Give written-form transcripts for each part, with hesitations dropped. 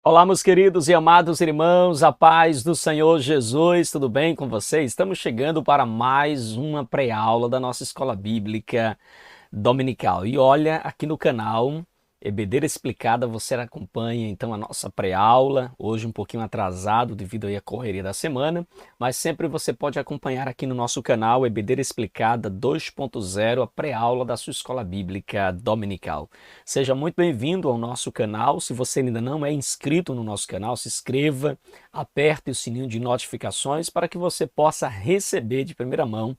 Olá, meus queridos e amados irmãos, a paz do Senhor Jesus, tudo bem com vocês? Estamos chegando para mais uma pré-aula da nossa escola bíblica dominical. E olha, aqui no canal EBD Explicada, você acompanha então a nossa pré-aula, hoje um pouquinho atrasado devido aí à correria da semana, mas sempre você pode acompanhar aqui no nosso canal EBD Explicada 2.0, a pré-aula da sua escola bíblica dominical. Seja muito bem-vindo ao nosso canal. Se você ainda não é inscrito no nosso canal, se inscreva, aperte o sininho de notificações para que você possa receber de primeira mão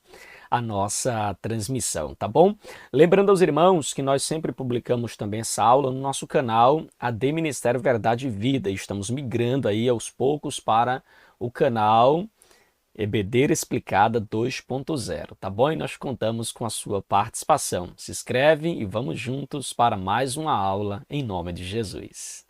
a nossa transmissão, tá bom? Lembrando aos irmãos que nós sempre publicamos também essa aula no nosso canal AD Ministério Verdade e Vida. Estamos migrando aí aos poucos para o canal EBD Explicada 2.0, tá bom? E nós contamos com a sua participação. Se inscreve e vamos juntos para mais uma aula em nome de Jesus.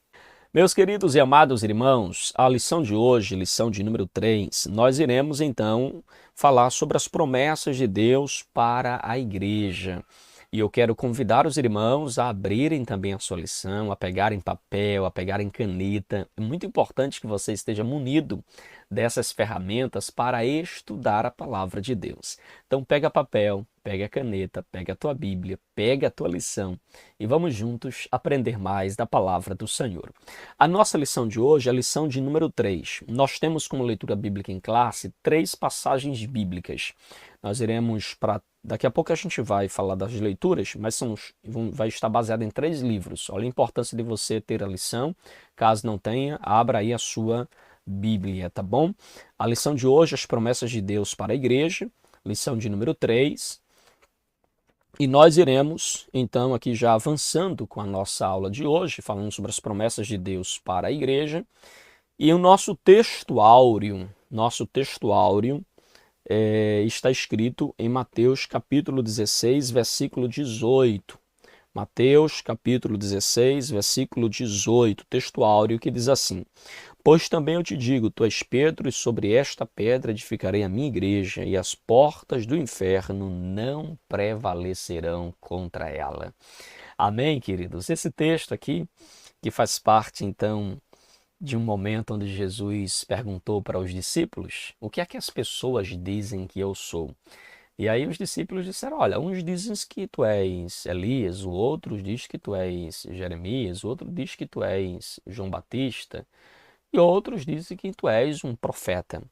Meus queridos e amados irmãos, a lição de hoje, lição de número 3, nós iremos então falar sobre as promessas de Deus para a igreja. E eu quero convidar os irmãos a abrirem também a sua lição, a pegarem papel, a pegarem caneta. É muito importante que você esteja munido dessas ferramentas para estudar a palavra de Deus. Então pega papel, pega a caneta, pega a tua Bíblia, pega a tua lição e vamos juntos aprender mais da palavra do Senhor. A nossa lição de hoje é a lição de número 3. Nós temos como leitura bíblica em classe 3 passagens bíblicas. Nós iremos para... Daqui a pouco a gente vai falar das leituras, mas vai estar baseado em 3 livros. Olha a importância de você ter a lição. Caso não tenha, abra aí a sua Bíblia, tá bom? A lição de hoje, as promessas de Deus para a igreja. Lição de número 3. E nós iremos, então, aqui já avançando com a nossa aula de hoje, falando sobre as promessas de Deus para a igreja. E o nosso texto áureo está escrito em Mateus capítulo 16, versículo 18. Mateus capítulo 16, versículo 18, texto áureo que diz assim: Pois também eu te digo, tu és Pedro, e sobre esta pedra edificarei a minha igreja, e as portas do inferno não prevalecerão contra ela. Amém, queridos? Esse texto aqui, que faz parte, então, de um momento onde Jesus perguntou para os discípulos, o que é que as pessoas dizem que eu sou? E aí os discípulos disseram, olha, uns dizem que tu és Elias, o outro diz que tu és Jeremias, o outro diz que tu és João Batista, e outros dizem que tu és um profeta.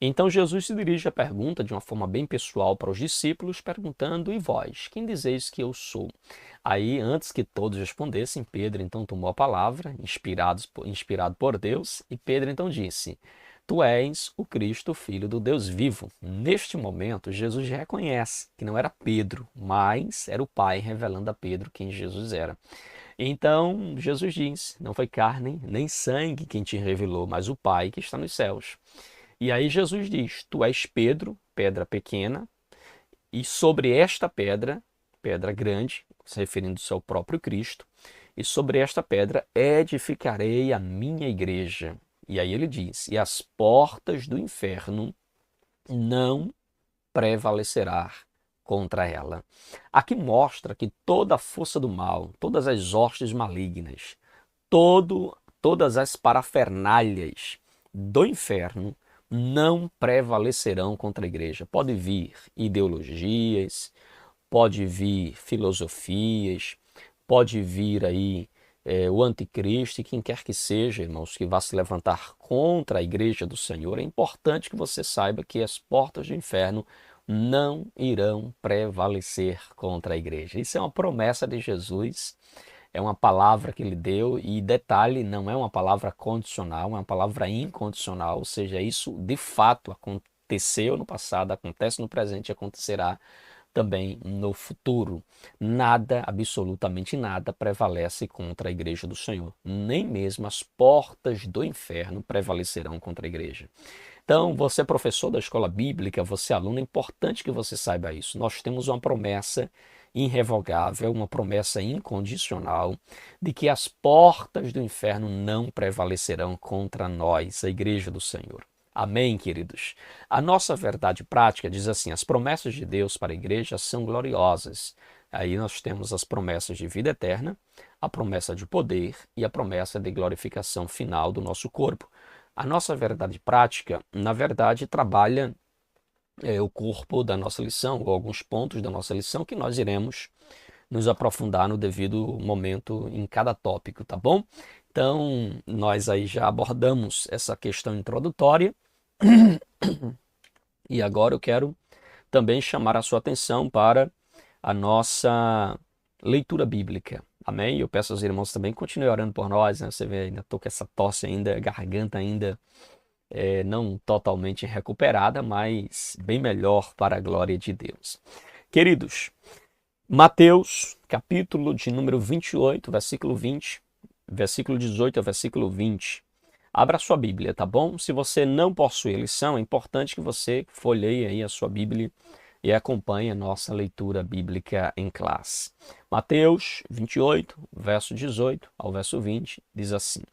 Então Jesus se dirige à pergunta de uma forma bem pessoal para os discípulos, perguntando, e vós, quem dizeis que eu sou? Aí, antes que todos respondessem, Pedro então tomou a palavra, inspirado por Deus, e Pedro então disse, tu és o Cristo, filho do Deus vivo. Neste momento, Jesus reconhece que não era Pedro, mas era o Pai revelando a Pedro quem Jesus era. Então, Jesus diz, não foi carne nem sangue quem te revelou, mas o Pai que está nos céus. E aí Jesus diz, tu és Pedro, pedra pequena, e sobre esta pedra, pedra grande, se referindo-se ao próprio Cristo, e sobre esta pedra edificarei a minha igreja. E aí ele diz, e as portas do inferno não prevalecerá contra ela. Aqui mostra que toda a força do mal, todas as hostes malignas, todas as parafernálias do inferno não prevalecerão contra a igreja. Pode vir ideologias, pode vir filosofias, pode vir aí o anticristo e quem quer que seja, irmãos, que vá se levantar contra a igreja do Senhor. É importante que você saiba que as portas do inferno não irão prevalecer contra a igreja. Isso é uma promessa de Jesus, é uma palavra que ele deu e, detalhe, não é uma palavra condicional, é uma palavra incondicional, ou seja, isso de fato aconteceu no passado, acontece no presente e acontecerá também no futuro. Nada, absolutamente nada, prevalece contra a igreja do Senhor. Nem mesmo as portas do inferno prevalecerão contra a igreja. Então, você é professor da escola bíblica, você é aluno, é importante que você saiba isso. Nós temos uma promessa irrevogável, uma promessa incondicional de que as portas do inferno não prevalecerão contra nós, a igreja do Senhor. Amém, queridos? A nossa verdade prática diz assim, as promessas de Deus para a igreja são gloriosas. Aí nós temos as promessas de vida eterna, a promessa de poder e a promessa de glorificação final do nosso corpo. A nossa verdade prática, na verdade, trabalha o corpo da nossa lição, ou alguns pontos da nossa lição que nós iremos nos aprofundar no devido momento em cada tópico, tá bom? Então, nós aí já abordamos essa questão introdutória e agora eu quero também chamar a sua atenção para a nossa leitura bíblica. Amém? Eu peço aos irmãos também que continuem orando por nós, né? Você vê, ainda estou com essa tosse ainda, garganta ainda não totalmente recuperada, mas bem melhor para a glória de Deus. Queridos, Mateus, capítulo de número 28, versículo 20, versículo 18 ao versículo 20. Abra sua Bíblia, tá bom? Se você não possui a lição, é importante que você folheie aí a sua Bíblia e acompanhe a nossa leitura bíblica em classe. Mateus 28, verso 18 ao verso 20, diz assim: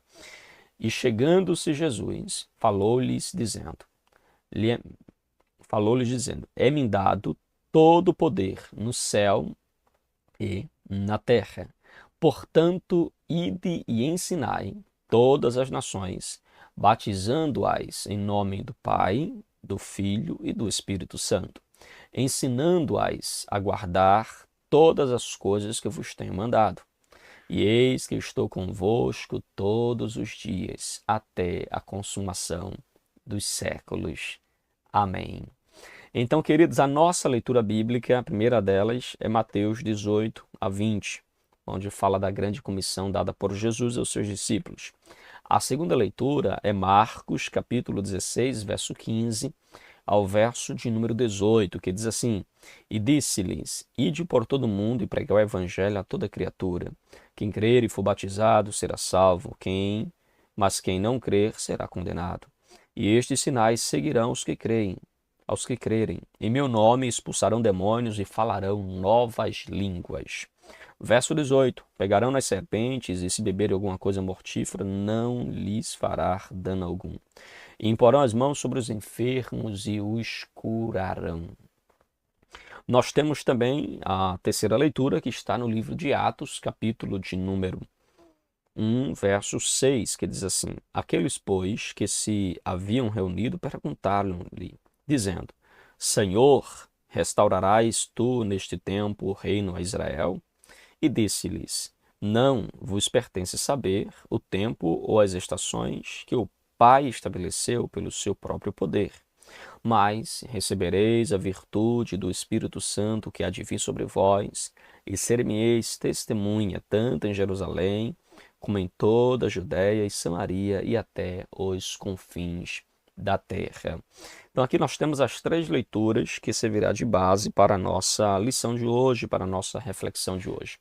E chegando-se Jesus, falou-lhes dizendo, é-me dado todo o poder no céu e na terra. Portanto, ide e ensinai todas as nações, batizando-as em nome do Pai, do Filho e do Espírito Santo, ensinando-as a guardar todas as coisas que eu vos tenho mandado. E eis que estou convosco todos os dias, até a consumação dos séculos. Amém. Então, queridos, a nossa leitura bíblica, a primeira delas, é Mateus 18 a 20, onde fala da grande comissão dada por Jesus aos seus discípulos. A segunda leitura é Marcos, capítulo 16, verso 15, ao verso de número 18, que diz assim: E disse-lhes, ide por todo o mundo e pregai o evangelho a toda criatura. Quem crer e for batizado será salvo, mas quem não crer será condenado. E estes sinais seguirão os que creem. Aos que crerem, em meu nome expulsarão demônios e falarão novas línguas. Verso 18, pegarão nas serpentes e se beberem alguma coisa mortífera, não lhes fará dano algum. E imporão as mãos sobre os enfermos e os curarão. Nós temos também a terceira leitura que está no livro de Atos, capítulo de número 1, verso 6, que diz assim: Aqueles, pois, que se haviam reunido perguntaram-lhe, dizendo, Senhor, restaurarás tu neste tempo o reino a Israel? E disse-lhes, não vos pertence saber o tempo ou as estações que o Pai estabeleceu pelo seu próprio poder. Mas recebereis a virtude do Espírito Santo que há de vir sobre vós, e ser-me-eis testemunha tanto em Jerusalém, como em toda a Judéia e Samaria e até os confins da terra. Então aqui nós temos as três leituras que servirá de base para a nossa lição de hoje, para a nossa reflexão de hoje.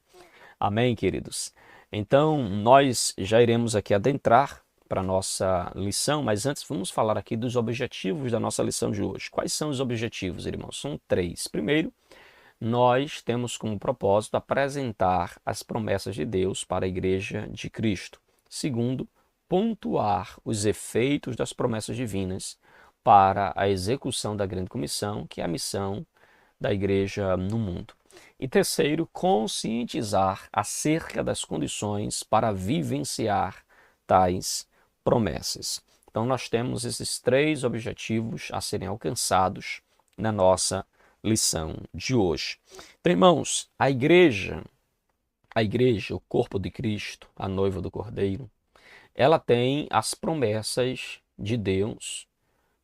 Amém, queridos? Então nós já iremos aqui adentrar para a nossa lição, mas antes vamos falar aqui dos objetivos da nossa lição de hoje. Quais são os objetivos, irmãos? São três. Primeiro, nós temos como propósito apresentar as promessas de Deus para a Igreja de Cristo. Segundo, pontuar os efeitos das promessas divinas para a execução da grande comissão, que é a missão da Igreja no mundo. E terceiro, conscientizar acerca das condições para vivenciar tais promessas. Então nós temos esses três objetivos a serem alcançados na nossa lição de hoje. Então, irmãos, a igreja, o corpo de Cristo, a noiva do Cordeiro, ela tem as promessas de Deus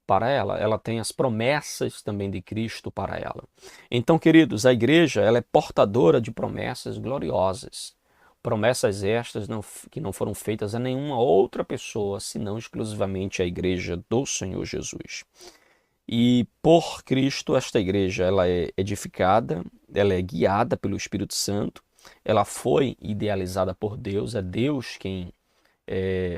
para ela. Ela tem as promessas também de Cristo para ela. Então, queridos, a igreja ela é portadora de promessas gloriosas. Promessas estas que não foram feitas a nenhuma outra pessoa, senão exclusivamente a igreja do Senhor Jesus. E por Cristo, esta igreja ela é edificada, ela é guiada pelo Espírito Santo, ela foi idealizada por Deus, é Deus quem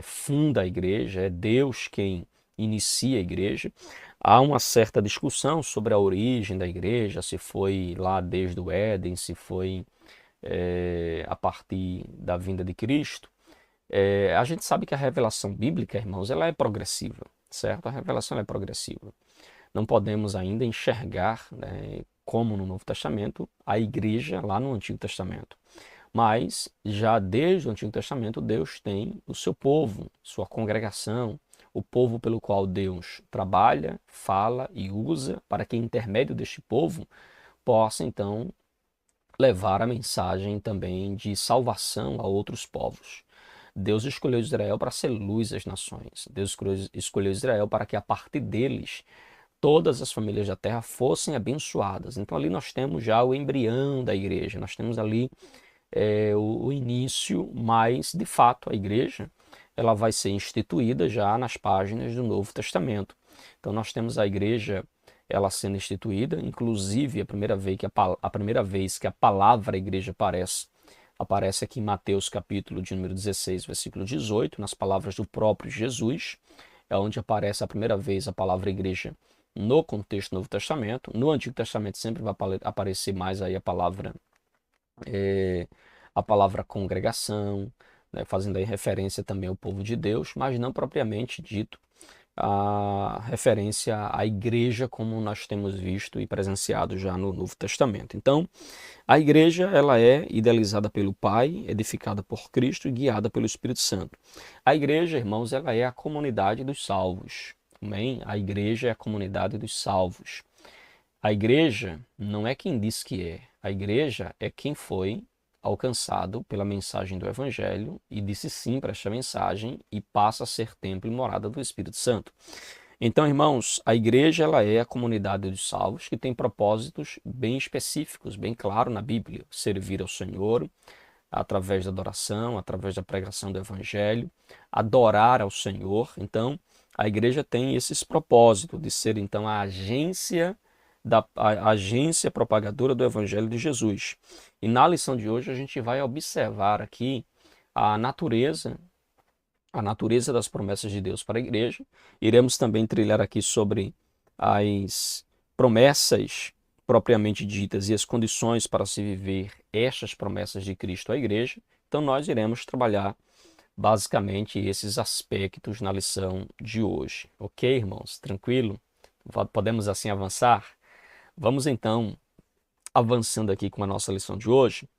funda a igreja, é Deus quem inicia a igreja. Há uma certa discussão sobre a origem da igreja, se foi lá desde o Éden, se foi a partir da vinda de Cristo. A gente sabe que a revelação bíblica, irmãos, ela é progressiva, certo? A revelação é progressiva. Não podemos ainda enxergar, né, como no Novo Testamento, a igreja lá no Antigo Testamento. Mas já desde o Antigo Testamento, Deus tem o seu povo, sua congregação, o povo pelo qual Deus trabalha, fala e usa para que, intermédio deste povo, possa então levar a mensagem também de salvação a outros povos. Deus escolheu Israel para ser luz às nações. Deus escolheu Israel para que a partir deles todas as famílias da terra fossem abençoadas. Então ali nós temos já o embrião da igreja, nós temos ali o início, mas de fato a igreja ela vai ser instituída já nas páginas do Novo Testamento. Então nós temos a igreja ela sendo instituída, inclusive a primeira vez que a palavra igreja aparece aqui em Mateus capítulo de número 16, versículo 18, nas palavras do próprio Jesus, é onde aparece a primeira vez a palavra igreja no contexto do Novo Testamento. No Antigo Testamento sempre vai aparecer mais aí a palavra congregação, né, fazendo aí referência também ao povo de Deus, mas não propriamente dito a referência à igreja como nós temos visto e presenciado já no Novo Testamento. Então, a igreja ela é idealizada pelo Pai, edificada por Cristo e guiada pelo Espírito Santo. A igreja, irmãos, ela é a comunidade dos salvos. Amém? A igreja é a comunidade dos salvos. A igreja não é quem diz que é. A igreja é quem foi alcançado pela mensagem do Evangelho e disse sim para esta mensagem e passa a ser templo e morada do Espírito Santo. Então, irmãos, a igreja ela é a comunidade dos salvos que tem propósitos bem específicos, bem claros na Bíblia. Servir ao Senhor através da adoração, através da pregação do Evangelho, adorar ao Senhor. Então, a igreja tem esses propósitos de ser, então, a agência propagadora do Evangelho de Jesus. E na lição de hoje a gente vai observar aqui a natureza das promessas de Deus para a igreja. Iremos também trilhar aqui sobre as promessas propriamente ditas e as condições para se viver estas promessas de Cristo à igreja. Então nós iremos trabalhar basicamente esses aspectos na lição de hoje. Ok, irmãos? Tranquilo? Podemos assim avançar? Vamos então avançando aqui com a nossa lição de hoje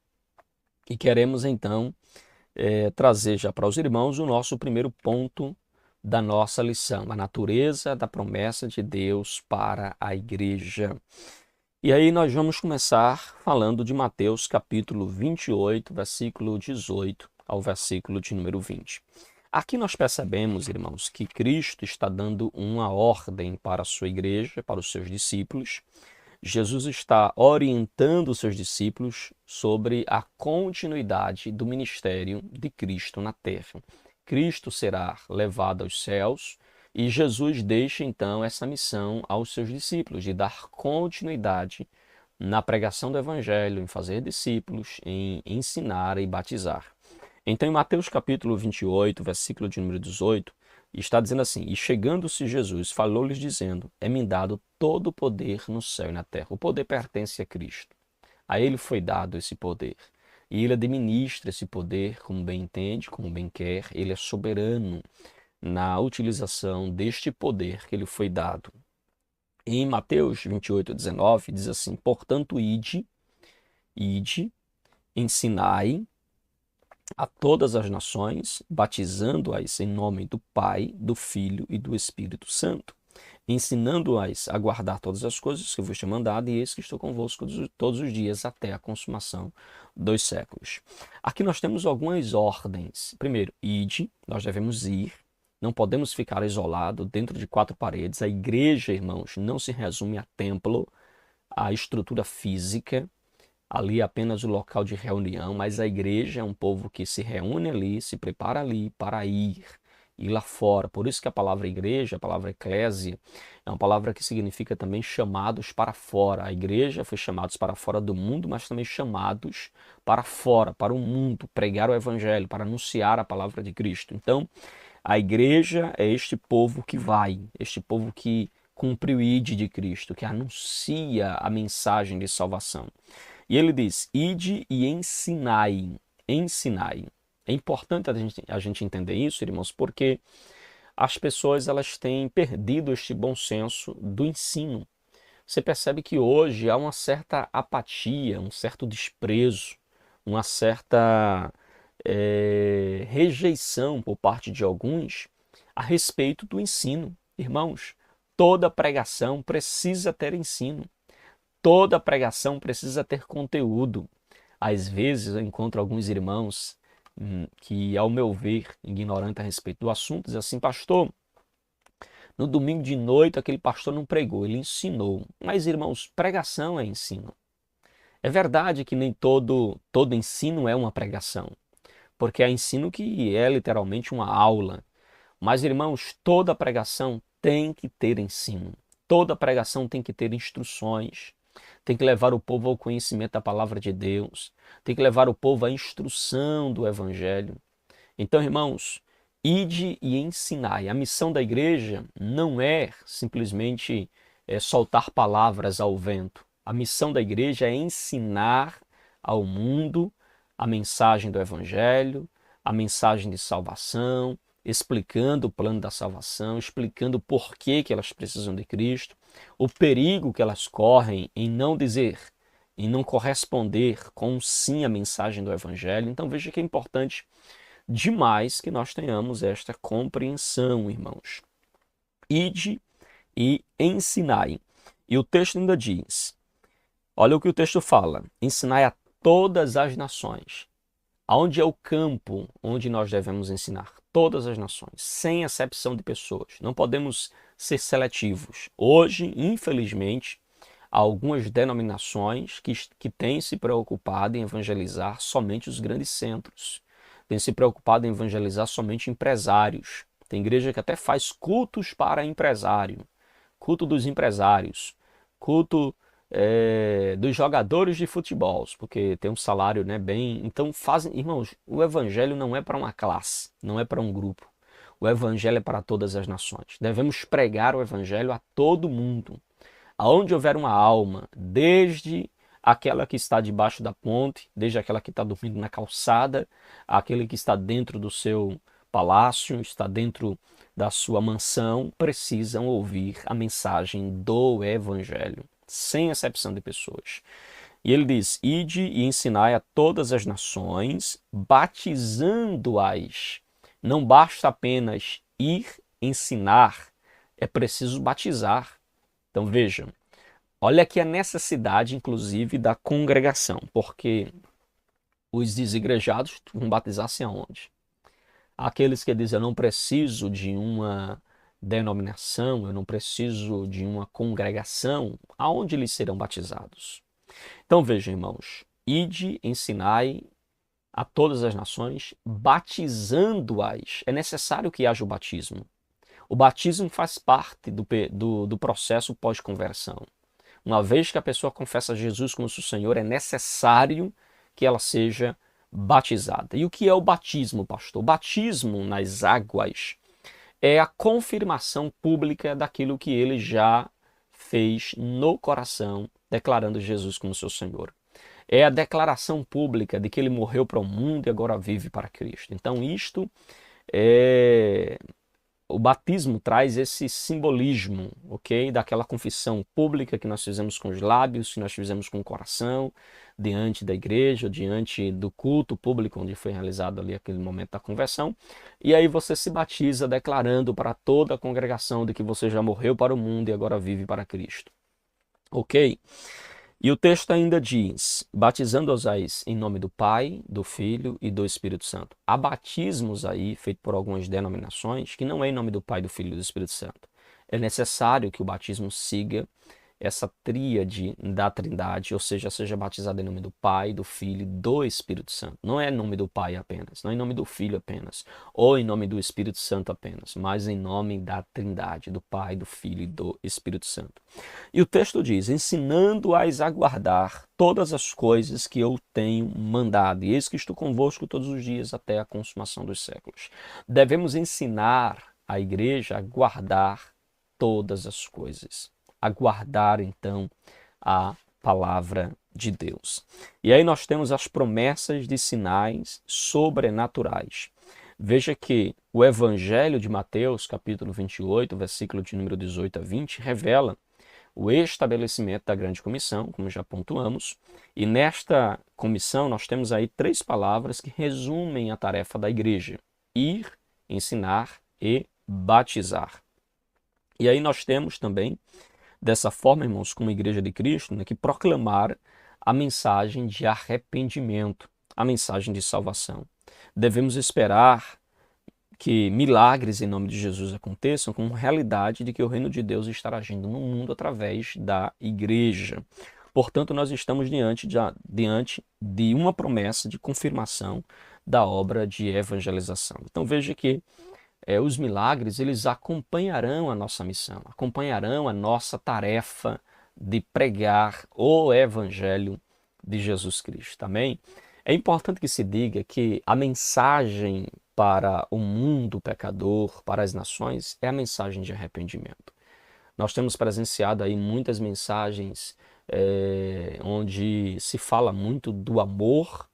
e queremos então trazer já para os irmãos o nosso primeiro ponto da nossa lição, a natureza da promessa de Deus para a igreja. E aí nós vamos começar falando de Mateus capítulo 28, versículo 18 ao versículo de número 20. Aqui nós percebemos, irmãos, que Cristo está dando uma ordem para a sua igreja, para os seus discípulos. Jesus está orientando os seus discípulos sobre a continuidade do ministério de Cristo na terra. Cristo será levado aos céus e Jesus deixa então essa missão aos seus discípulos de dar continuidade na pregação do Evangelho, em fazer discípulos, em ensinar e batizar. Então em Mateus capítulo 28, versículo de número 18, está dizendo assim: e chegando-se Jesus, falou-lhes dizendo, é-me dado todo o poder no céu e na terra. O poder pertence a Cristo. A ele foi dado esse poder. E ele administra esse poder como bem entende, como bem quer. Ele é soberano na utilização deste poder que lhe foi dado. E em Mateus 28, 19, diz assim: portanto, ide, ensinai a todas as nações, batizando-as em nome do Pai, do Filho e do Espírito Santo, ensinando-as a guardar todas as coisas que eu vos tenho mandado, e eis que estou convosco todos os dias até a consumação dos séculos. Aqui nós temos algumas ordens. Primeiro, ide, nós devemos ir, não podemos ficar isolados dentro de quatro paredes. A igreja, irmãos, não se resume a templo, a estrutura física, ali apenas o local de reunião, mas a igreja é um povo que se reúne ali, se prepara ali para ir lá fora. Por isso que a palavra igreja, a palavra eclésia, é uma palavra que significa também chamados para fora. A igreja foi chamados para fora do mundo, mas também chamados para fora, para o mundo, pregar o evangelho, para anunciar a palavra de Cristo. Então, a igreja é este povo que vai, este povo que cumpre o ide de Cristo, que anuncia a mensagem de salvação. E ele diz, ide e ensinai, ensinai. É importante a gente entender isso, irmãos, porque as pessoas elas têm perdido este bom senso do ensino. você percebe que hoje há uma certa apatia, um certo desprezo, uma certa rejeição por parte de alguns a respeito do ensino. Irmãos, toda pregação precisa ter ensino, toda pregação precisa ter conteúdo. Às vezes eu encontro alguns irmãos que, ao meu ver, ignorantes a respeito do assunto, dizem assim: pastor, no domingo de noite aquele pastor não pregou, ele ensinou. Mas, irmãos, pregação é ensino. É verdade que nem todo ensino é uma pregação, porque há ensino que é literalmente uma aula. Mas, irmãos, toda pregação tem que ter ensino. Toda pregação tem que ter instruções. Tem que levar o povo ao conhecimento da palavra de Deus. Tem que levar o povo à instrução do Evangelho. Então, irmãos, ide e ensinai. A missão da igreja não é simplesmente soltar palavras ao vento. A missão da igreja é ensinar ao mundo a mensagem do Evangelho, a mensagem de salvação, explicando o plano da salvação, explicando por que elas precisam de Cristo, o perigo que elas correm em não dizer, em não corresponder com sim a mensagem do Evangelho. Então veja que é importante demais que nós tenhamos esta compreensão, irmãos. Ide e ensinai. E o texto ainda diz, olha o que o texto fala: ensinai a todas as nações. Aonde é o campo onde nós devemos ensinar? Todas as nações, sem exceção de pessoas. Não podemos ser seletivos. Hoje, infelizmente, há algumas denominações que têm se preocupado em evangelizar somente os grandes centros. Têm se preocupado em evangelizar somente empresários. Tem igreja que até faz cultos para empresário. Culto dos empresários. Culto dos jogadores de futebol, porque tem um salário, né, bem... Então fazem, irmãos, o evangelho não é para uma classe, não é para um grupo. O evangelho é para todas as nações. Devemos pregar o evangelho a todo mundo. Aonde houver uma alma, desde aquela que está debaixo da ponte, desde aquela que está dormindo na calçada, aquele que está dentro do seu palácio, está dentro da sua mansão, precisam ouvir a mensagem do evangelho, sem exceção de pessoas. E ele diz: ide e ensinai a todas as nações, batizando-as. Não basta apenas ir ensinar, é preciso batizar. Então vejam, olha aqui a necessidade, inclusive, da congregação, porque os desigrejados vão batizar-se aonde? Aqueles que dizem: eu não preciso de uma denominação, eu não preciso de uma congregação, aonde eles serão batizados? Então vejam, irmãos, ide, ensinai a todas as nações, batizando-as. É necessário que haja o batismo. O batismo faz parte do processo pós-conversão. Uma vez que a pessoa confessa Jesus como seu Senhor, é necessário que ela seja batizada. E o que é o batismo, pastor? O batismo nas águas é a confirmação pública daquilo que ele já fez no coração, declarando Jesus como seu Senhor. É a declaração pública de que ele morreu para o mundo e agora vive para Cristo. Então isto é... O batismo traz esse simbolismo, ok? Daquela confissão pública que nós fizemos com os lábios, que nós fizemos com o coração, diante da igreja, diante do culto público onde foi realizado ali aquele momento da conversão. E aí você se batiza declarando para toda a congregação de que você já morreu para o mundo e agora vive para Cristo. Ok? E o texto ainda diz: batizando-os em nome do Pai, do Filho e do Espírito Santo. Há batismos aí, feito por algumas denominações, que não é em nome do Pai, do Filho e do Espírito Santo. É necessário que o batismo siga essa tríade da Trindade, ou seja batizado em nome do Pai, do Filho e do Espírito Santo. Não é em nome do Pai apenas, não é em nome do Filho apenas, ou em nome do Espírito Santo apenas, mas em nome da Trindade, do Pai, do Filho e do Espírito Santo. E o texto diz: ensinando-as a guardar todas as coisas que eu tenho mandado, e eis que estou convosco todos os dias até a consumação dos séculos. Devemos ensinar a igreja a guardar todas as coisas, a guardar então a palavra de Deus. E aí nós temos as promessas de sinais sobrenaturais. Veja que o Evangelho de Mateus, capítulo 28, versículo de número 18 a 20, revela o estabelecimento da grande comissão, como já pontuamos, e nesta comissão nós temos aí 3 palavras que resumem a tarefa da igreja: ir, ensinar e batizar. E aí nós temos também, dessa forma, irmãos, como Igreja de Cristo, né, que proclamar a mensagem de arrependimento, a mensagem de salvação. Devemos esperar que milagres em nome de Jesus aconteçam como realidade de que o reino de Deus estará agindo no mundo através da igreja. Portanto, nós estamos diante de uma promessa de confirmação da obra de evangelização. Então veja que os milagres, eles acompanharão a nossa missão, acompanharão a nossa tarefa de pregar o evangelho de Jesus Cristo. Amém? É importante que se diga que a mensagem para o mundo pecador, para as nações, é a mensagem de arrependimento. Nós temos presenciado aí muitas mensagens onde se fala muito do amor,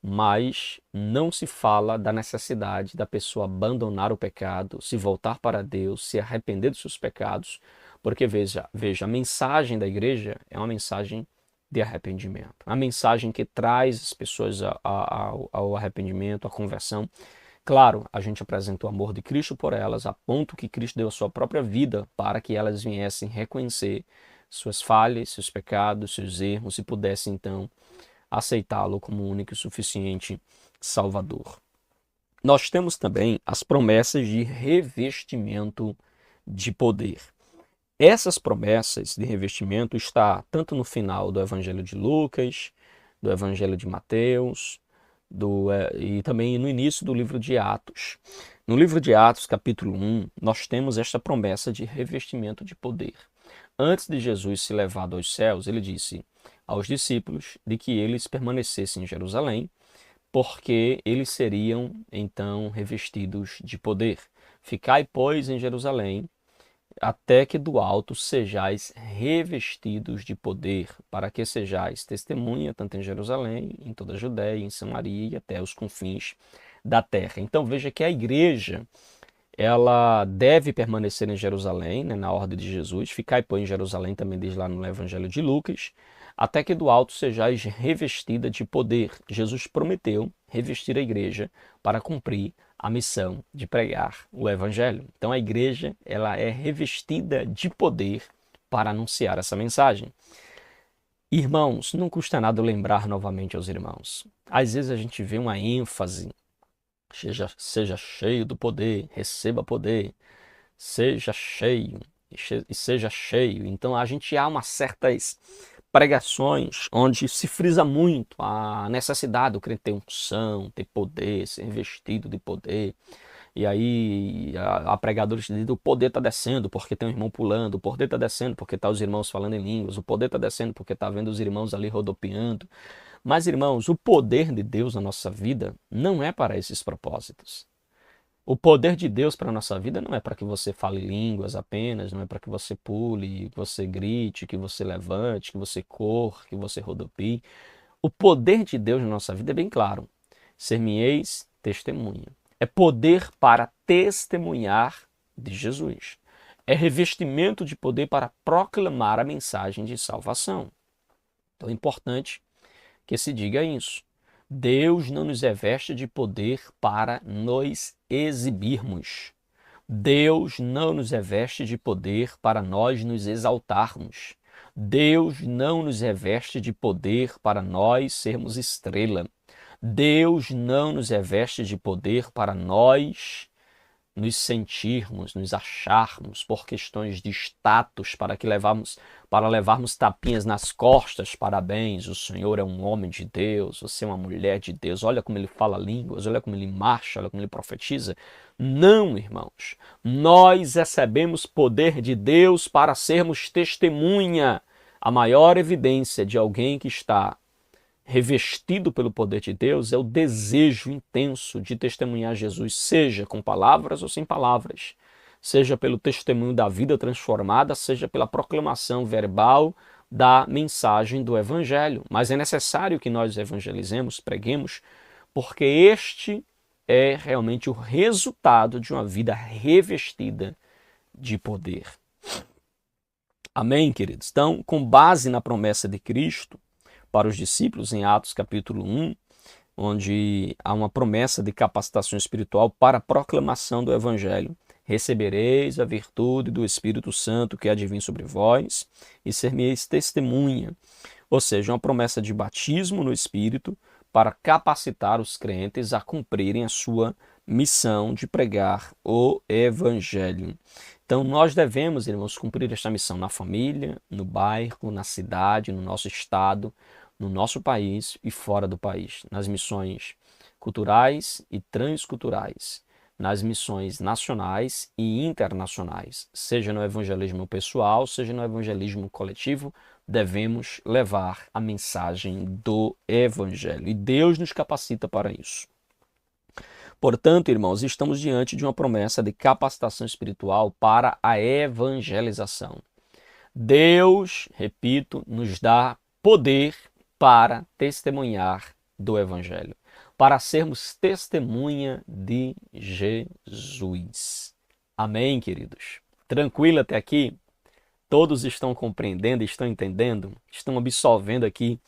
mas não se fala da necessidade da pessoa abandonar o pecado, se voltar para Deus, se arrepender dos seus pecados, porque veja, a mensagem da igreja é uma mensagem de arrependimento, a mensagem que traz as pessoas ao arrependimento, à conversão. Claro, a gente apresenta o amor de Cristo por elas, a ponto que Cristo deu a sua própria vida para que elas viessem reconhecer suas falhas, seus pecados, seus erros e pudessem então aceitá-lo como único e suficiente Salvador. Nós temos também as promessas de revestimento de poder. Essas promessas de revestimento estão tanto no final do Evangelho de Lucas, do Evangelho de Mateus, e também no início do livro de Atos. No livro de Atos, capítulo 1, nós temos esta promessa de revestimento de poder. Antes de Jesus ser levado aos céus, ele disse aos discípulos de que eles permanecessem em Jerusalém, porque eles seriam então revestidos de poder. Ficai, pois, em Jerusalém, até que do alto sejais revestidos de poder, para que sejais testemunha tanto em Jerusalém, em toda a Judéia, em Samaria e até os confins da terra. Então veja que a igreja, ela deve permanecer em Jerusalém, né, na ordem de Jesus. Ficai, pois, em Jerusalém, também diz lá no Evangelho de Lucas, até que do alto sejais revestida de poder. Jesus prometeu revestir a igreja para cumprir a missão de pregar o Evangelho. Então a igreja, ela é revestida de poder para anunciar essa mensagem. Irmãos, não custa nada lembrar novamente aos irmãos. Às vezes a gente vê uma ênfase: seja cheio do poder, receba poder, seja cheio e seja cheio. Então a gente há umas certas pregações onde se frisa muito a necessidade do crente ter unção, ter poder, ser revestido de poder. E aí a pregadores dizem: o poder está descendo porque tem um irmão pulando, o poder está descendo porque está os irmãos falando em línguas, o poder está descendo porque está vendo os irmãos ali rodopiando. Mas, irmãos, o poder de Deus na nossa vida não é para esses propósitos. O poder de Deus para a nossa vida não é para que você fale línguas apenas, não é para que você pule, que você grite, que você levante, que você corra, que você rodopie. O poder de Deus na nossa vida é bem claro: ser-me-eis testemunha. É poder para testemunhar de Jesus. É revestimento de poder para proclamar a mensagem de salvação. Então é importante que se diga isso. Deus não nos reveste de poder para nos exibirmos. Deus não nos reveste de poder para nós nos exaltarmos. Deus não nos reveste de poder para nós sermos estrela. Deus não nos reveste de poder para nós nos sentirmos, nos acharmos por questões de status, para levarmos tapinhas nas costas. Parabéns, o Senhor é um homem de Deus, você é uma mulher de Deus, olha como ele fala línguas, olha como ele marcha, olha como ele profetiza. Não, irmãos, nós recebemos poder de Deus para sermos testemunha. A maior evidência de alguém que está revestido pelo poder de Deus é o desejo intenso de testemunhar Jesus, seja com palavras ou sem palavras, seja pelo testemunho da vida transformada, seja pela proclamação verbal da mensagem do Evangelho. Mas é necessário que nós evangelizemos, preguemos, porque este é realmente o resultado de uma vida revestida de poder. Amém, queridos? Então, com base na promessa de Cristo para os discípulos em Atos capítulo 1, onde há uma promessa de capacitação espiritual para a proclamação do Evangelho. Recebereis a virtude do Espírito Santo que há de vir sobre vós e ser-me-eis testemunha. Ou seja, uma promessa de batismo no Espírito para capacitar os crentes a cumprirem a sua missão de pregar o Evangelho. Então, nós devemos, irmãos, cumprir esta missão na família, no bairro, na cidade, no nosso estado, no nosso país e fora do país, nas missões culturais e transculturais, nas missões nacionais e internacionais, seja no evangelismo pessoal, seja no evangelismo coletivo, devemos levar a mensagem do Evangelho. E Deus nos capacita para isso. Portanto, irmãos, estamos diante de uma promessa de capacitação espiritual para a evangelização. Deus, repito, nos dá poder para testemunhar do Evangelho, para sermos testemunha de Jesus. Amém, queridos? Tranquilo até aqui? Todos estão compreendendo, estão entendendo, estão absorvendo aqui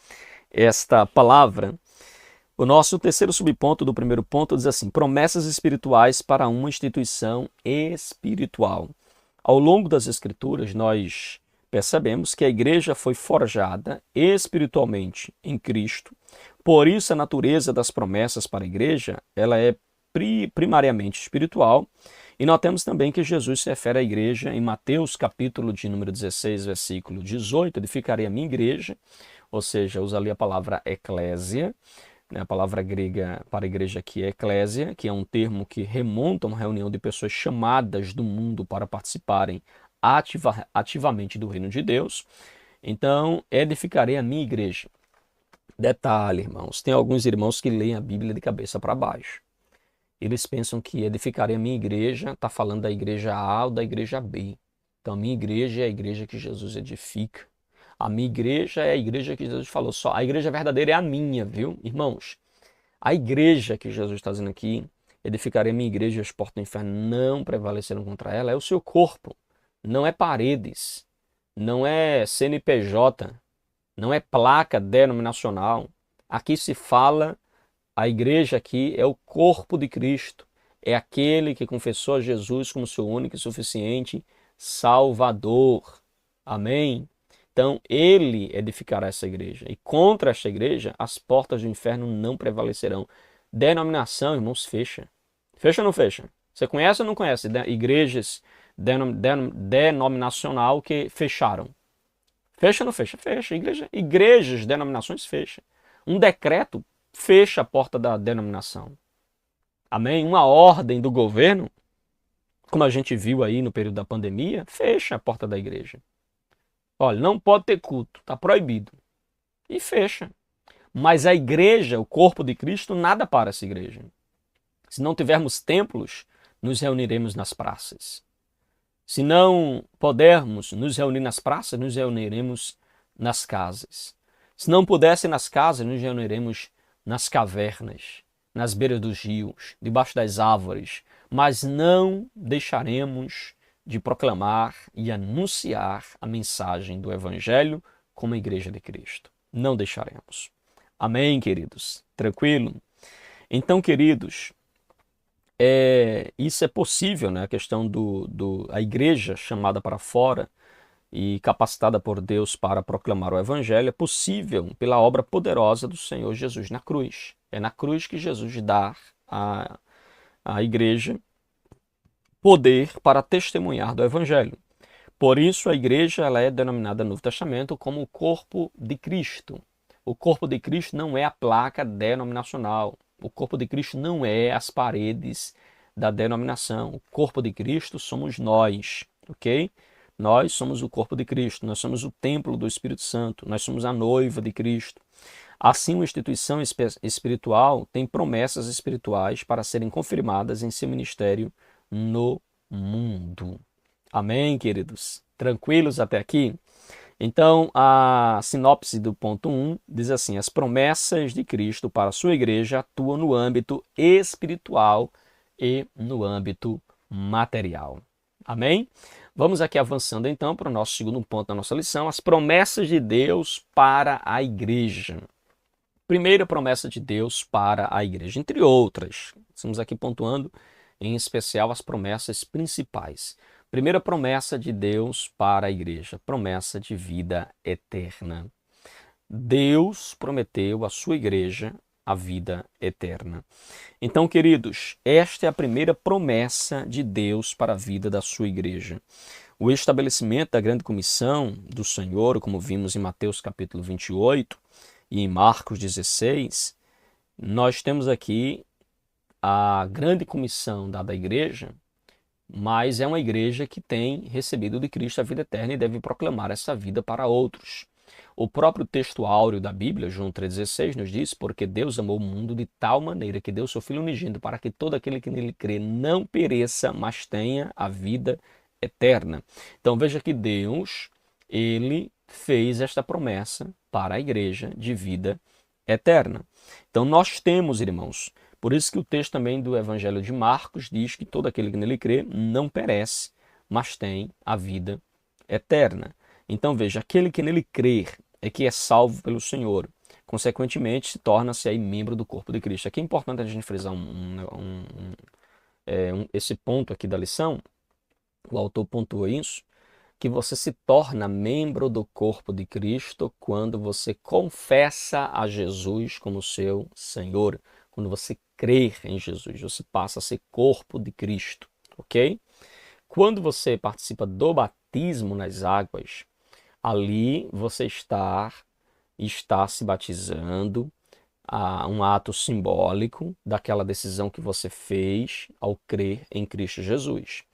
esta palavra? O nosso terceiro subponto do primeiro ponto diz assim: promessas espirituais para uma instituição espiritual. Ao longo das Escrituras, nós percebemos que a igreja foi forjada espiritualmente em Cristo. Por isso, a natureza das promessas para a igreja ela é primariamente espiritual. E notamos também que Jesus se refere à igreja em Mateus, capítulo de número 16, versículo 18, edificarei a minha igreja, ou seja, usa ali a palavra eclésia, né? A palavra grega para a igreja aqui é eclésia, que é um termo que remonta a uma reunião de pessoas chamadas do mundo para participarem ativamente do reino de Deus. Então, edificarei a minha igreja. Detalhe, irmãos, tem alguns irmãos que leem a Bíblia de cabeça para baixo. Eles pensam que edificarei a minha igreja está falando da igreja A ou da igreja B. Então, a minha igreja é a igreja que Jesus edifica. A minha igreja é a igreja que Jesus falou. Só a igreja verdadeira é a minha, viu? Irmãos, a igreja que Jesus está dizendo aqui, edificarei a minha igreja e as portas do inferno não prevalecerão contra ela, é o seu corpo. Não é paredes, não é CNPJ, não é placa denominacional. Aqui se fala, a igreja aqui é o corpo de Cristo. É aquele que confessou a Jesus como seu único e suficiente Salvador. Amém? Então, ele edificará essa igreja. E contra esta igreja, as portas do inferno não prevalecerão. Denominação, irmãos, fecha. Fecha ou não fecha? Você conhece ou não conhece igrejas denominacional que fecharam? Fecha ou não fecha? Fecha. Igrejas, denominações, fecha. Um decreto fecha a porta da denominação. Amém? Uma ordem do governo, como a gente viu aí no período da pandemia, fecha a porta da igreja. Olha, não pode ter culto, está proibido. E fecha. Mas a igreja, o corpo de Cristo, nada para essa igreja. Se não tivermos templos, nos reuniremos nas praças. Se não pudermos nos reunir nas praças, nos reuniremos nas casas. Se não pudesse nas casas, nos reuniremos nas cavernas, nas beiras dos rios, debaixo das árvores. Mas não deixaremos de proclamar e anunciar a mensagem do Evangelho como a Igreja de Cristo. Não deixaremos. Amém, queridos? Tranquilo? Então, queridos, isso é possível, né? A questão a igreja chamada para fora e capacitada por Deus para proclamar o Evangelho é possível pela obra poderosa do Senhor Jesus na cruz. É na cruz que Jesus dá à igreja poder para testemunhar do Evangelho. Por isso a igreja ela é denominada no Novo Testamento como o corpo de Cristo. O corpo de Cristo não é a placa denominacional. O corpo de Cristo não é as paredes da denominação. O corpo de Cristo somos nós, ok? Nós somos o corpo de Cristo, nós somos o templo do Espírito Santo, nós somos a noiva de Cristo. Assim, uma instituição espiritual tem promessas espirituais para serem confirmadas em seu ministério no mundo. Amém, queridos? Tranquilos até aqui? Então, a sinopse do ponto 1 diz assim: as promessas de Cristo para a sua igreja atuam no âmbito espiritual e no âmbito material. Amém? Vamos aqui avançando então para o nosso segundo ponto da nossa lição, as promessas de Deus para a igreja. Primeira promessa de Deus para a igreja, entre outras. Estamos aqui pontuando em especial as promessas principais. Primeira promessa de Deus para a igreja, promessa de vida eterna. Deus prometeu à sua igreja a vida eterna. Então, queridos, esta é a primeira promessa de Deus para a vida da sua igreja. O estabelecimento da grande comissão do Senhor, como vimos em Mateus capítulo 28 e em Marcos 16, nós temos aqui a grande comissão dada à igreja, mas é uma igreja que tem recebido de Cristo a vida eterna e deve proclamar essa vida para outros. O próprio texto áureo da Bíblia, João 3,16, nos diz: porque Deus amou o mundo de tal maneira que deu seu Filho unigênito para que todo aquele que nele crê não pereça, mas tenha a vida eterna. Então veja que Deus, ele fez esta promessa para a igreja de vida eterna. Então nós temos, irmãos, por isso que o texto também do Evangelho de Marcos diz que todo aquele que nele crê não perece, mas tem a vida eterna. Então veja, aquele que nele crer é que é salvo pelo Senhor. Consequentemente, se torna-se aí membro do corpo de Cristo. Aqui é importante a gente frisar esse ponto aqui da lição. O autor pontua isso, que você se torna membro do corpo de Cristo quando você confessa a Jesus como seu Senhor. Quando você crer em Jesus, você passa a ser corpo de Cristo, ok? Quando você participa do batismo nas águas, ali você está se batizando, um ato simbólico daquela decisão que você fez ao crer em Cristo Jesus.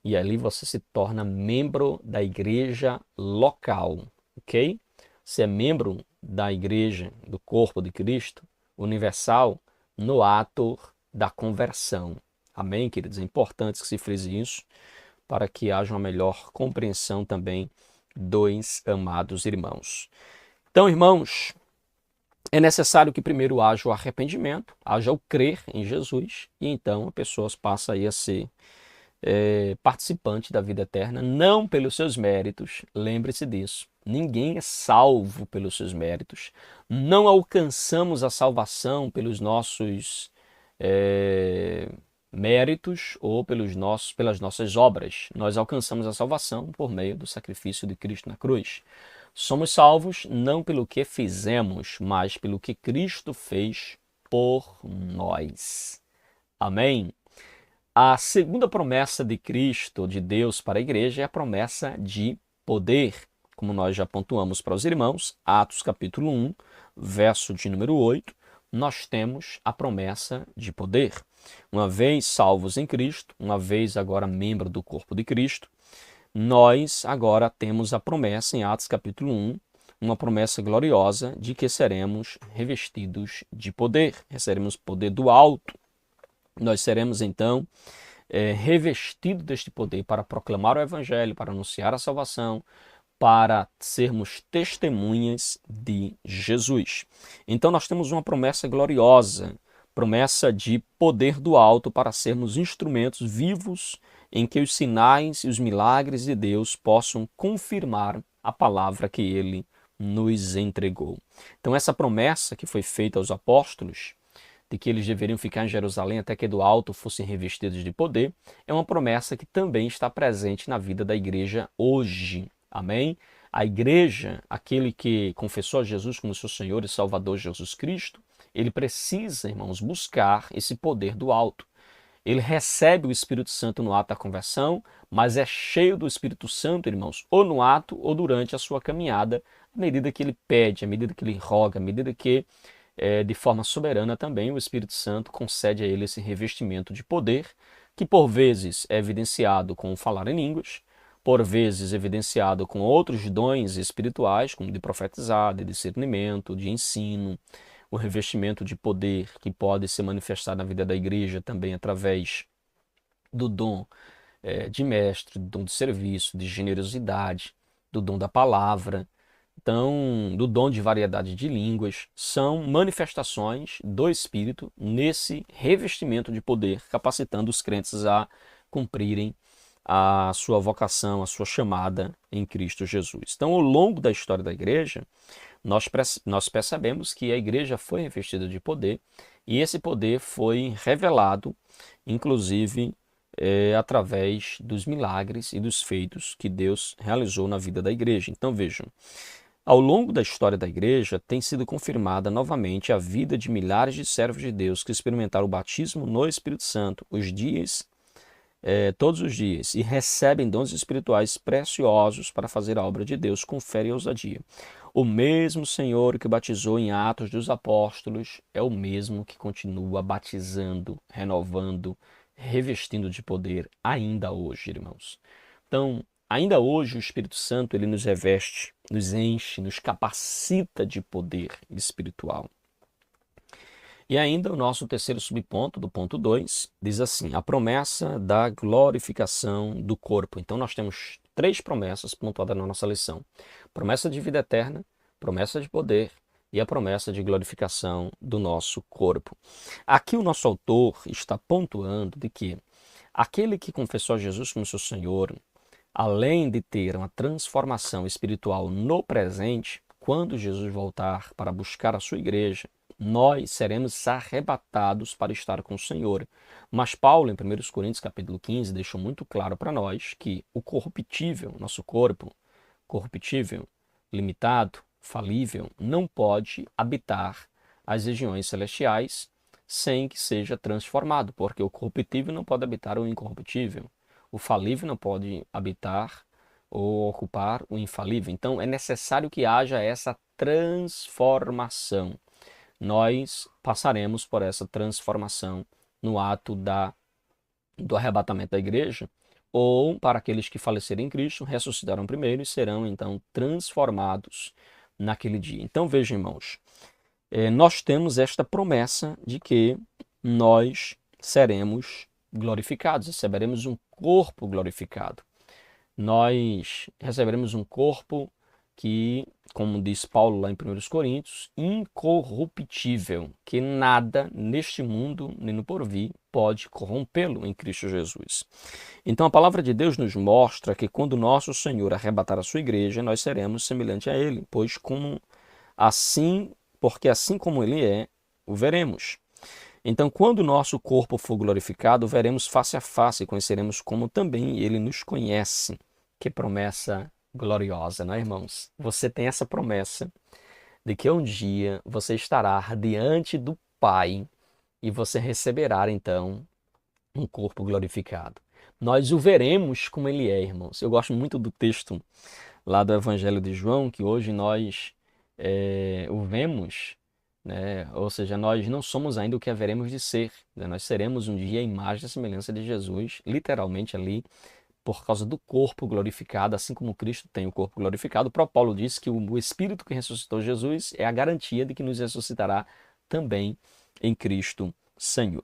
E ali você se torna membro da igreja local, ok? Você é membro da igreja, do corpo de Cristo, universal, no ato da conversão. Amém, queridos? É importante que se frise isso para que haja uma melhor compreensão também dos amados irmãos. Então, irmãos, é necessário que primeiro haja o arrependimento, haja o crer em Jesus, e então a pessoa passa aí a ser participante da vida eterna, não pelos seus méritos, lembre-se disso. Ninguém é salvo pelos seus méritos. Não alcançamos a salvação pelos nossos méritos ou pelas nossas obras. Nós alcançamos a salvação por meio do sacrifício de Cristo na cruz. Somos salvos não pelo que fizemos, mas pelo que Cristo fez por nós. Amém? A segunda promessa de Cristo, de Deus para a igreja, é a promessa de poder. Como nós já pontuamos para os irmãos, Atos capítulo 1, verso de número 8, nós temos a promessa de poder. Uma vez salvos em Cristo, uma vez agora membro do corpo de Cristo, nós agora temos a promessa em Atos capítulo 1, uma promessa gloriosa de que seremos revestidos de poder, receberemos poder do alto. Nós seremos então revestidos deste poder para proclamar o Evangelho, para anunciar a salvação, para sermos testemunhas de Jesus. Então nós temos uma promessa gloriosa, promessa de poder do alto para sermos instrumentos vivos em que os sinais e os milagres de Deus possam confirmar a palavra que Ele nos entregou. Então essa promessa que foi feita aos apóstolos, de que eles deveriam ficar em Jerusalém até que do alto fossem revestidos de poder, é uma promessa que também está presente na vida da igreja hoje. Amém? A igreja, aquele que confessou a Jesus como seu Senhor e Salvador Jesus Cristo, ele precisa, irmãos, buscar esse poder do alto. Ele recebe o Espírito Santo no ato da conversão, mas é cheio do Espírito Santo, irmãos, ou no ato ou durante a sua caminhada, à medida que ele pede, à medida que ele roga, à medida que de forma soberana também o Espírito Santo concede a ele esse revestimento de poder, que por vezes é evidenciado com o falar em línguas, por vezes evidenciado com outros dons espirituais, como de profetizar, de discernimento, de ensino, o revestimento de poder que pode ser manifestado na vida da igreja também através do dom de mestre, do dom de serviço, de generosidade, do dom da palavra, então, do dom de variedade de línguas, são manifestações do Espírito nesse revestimento de poder, capacitando os crentes a cumprirem a sua vocação, a sua chamada em Cristo Jesus. Então, ao longo da história da igreja, nós percebemos que a igreja foi revestida de poder e esse poder foi revelado, inclusive, através dos milagres e dos feitos que Deus realizou na vida da igreja. Então, vejam, ao longo da história da igreja, tem sido confirmada novamente a vida de milhares de servos de Deus que experimentaram o batismo no Espírito Santo, todos os dias, e recebem dons espirituais preciosos para fazer a obra de Deus com fé e ousadia. O mesmo Senhor que batizou em Atos dos Apóstolos é o mesmo que continua batizando, renovando, revestindo de poder ainda hoje, irmãos. Então, ainda hoje o Espírito Santo ele nos reveste, nos enche, nos capacita de poder espiritual. E ainda o nosso terceiro subponto, do ponto 2, diz assim, a promessa da glorificação do corpo. Então nós temos 3 promessas pontuadas na nossa lição. Promessa de vida eterna, promessa de poder e a promessa de glorificação do nosso corpo. Aqui o nosso autor está pontuando de que aquele que confessou a Jesus como seu Senhor, além de ter uma transformação espiritual no presente, quando Jesus voltar para buscar a sua igreja, nós seremos arrebatados para estar com o Senhor. Mas Paulo, em 1 Coríntios capítulo 15, deixou muito claro para nós que o corruptível, nosso corpo, corruptível, limitado, falível, não pode habitar as regiões celestiais sem que seja transformado, porque o corruptível não pode habitar o incorruptível, o falível não pode habitar ou ocupar o infalível. Então é necessário que haja essa transformação. Nós passaremos por essa transformação no ato do arrebatamento da igreja, ou para aqueles que falecerem em Cristo, ressuscitarão primeiro e serão então transformados naquele dia. Então vejam, irmãos, nós temos esta promessa de que nós seremos glorificados, receberemos um corpo glorificado. Nós receberemos um corpo que, como diz Paulo lá em 1 Coríntios, incorruptível, que nada neste mundo nem no porvir pode corrompê-lo em Cristo Jesus. Então a palavra de Deus nos mostra que quando nosso Senhor arrebatar a sua igreja, nós seremos semelhante a Ele, porque assim como Ele é, o veremos. Então, quando o nosso corpo for glorificado, veremos face a face e conheceremos como também Ele nos conhece. Que promessa gloriosa, não é, irmãos? Você tem essa promessa de que um dia você estará diante do Pai e você receberá, então, um corpo glorificado. Nós o veremos como Ele é, irmãos. Eu gosto muito do texto lá do Evangelho de João, que hoje nós o vemos, né? Ou seja, nós não somos ainda o que haveremos de ser, né? Nós seremos um dia a imagem e a semelhança de Jesus, literalmente ali, por causa do corpo glorificado, assim como Cristo tem o corpo glorificado. O próprio Paulo diz que o Espírito que ressuscitou Jesus é a garantia de que nos ressuscitará também em Cristo Senhor,